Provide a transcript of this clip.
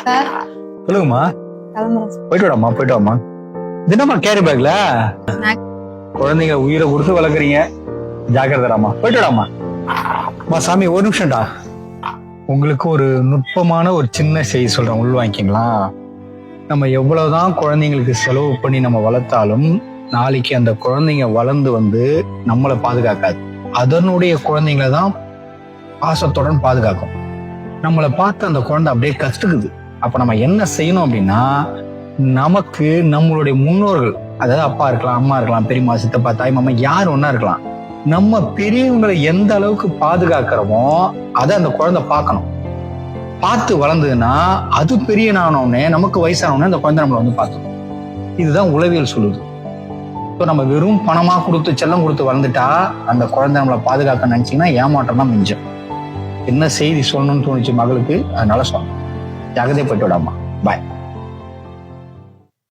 Sir சொல்லுங்கம்மா. கிளம்புறேன் sir. போயிட்டு வாடாம்மா, போயிட்டு வாம்மா. தினமா கேரி பேக்ல குழந்தைங்க உயிரை கொடுத்து வளர்க்குறீங்க. ஜாக்கிரதாம்மா, போயிட்டு வாடாம்மா. அம்மா சாமி ஒரு நிமிஷம்டா. உங்களுக்கு ஒரு நுட்பமான ஒரு சின்ன செய்தி சொல்றேன், உள்வாங்கிங்களா? நம்ம எவ்வளவுதான் குழந்தைங்களுக்கு செலவு பண்ணி நம்ம வளர்த்தாலும் நாளைக்கு அந்த குழந்தைங்க வளர்ந்து வந்து நம்மளை பாதுகாக்காது. அதனுடைய குழந்தைங்களை தான் பாசத்துடன் பாதுகாக்கும். நம்மளை பார்த்து அந்த குழந்தை அப்படியே கத்துக்குது. அப்ப நம்ம என்ன செய்யணும் அப்படின்னா, நமக்கு நம்மளுடைய முன்னோர்கள், அதாவது அப்பா இருக்கலாம், அம்மா இருக்கலாம், பெரியம்மா, சித்தப்பா, தாய் மாமா, யார் ஒன்னா இருக்கலாம், நம்ம பெரியவங்களை எந்த அளவுக்கு பாதுகாக்கிறோமோ அதை அந்த குழந்தை பார்க்கணும். பார்த்து வளர்ந்ததுன்னா அது பெரிய நானோடனே, நமக்கு வயசானோடனே அந்த குழந்தை நம்மளை வந்து பார்த்துக்கணும். இதுதான் உளவியல் சொல்லுது. இப்போ நம்ம வெறும் பணமா கொடுத்து செல்லம் கொடுத்து வளர்ந்துட்டா அந்த குழந்தை நம்மளை பாதுகாக்க நினைச்சீங்கன்னா ஏமாற்றம் தான் மிஞ்சும். என்ன செய்தி சொல்லணும்னு தோணுச்சு மகளுக்கு, அதனால சொன்னேன். ஜாகிரதை போயிட்டு விடாமா. பாய்.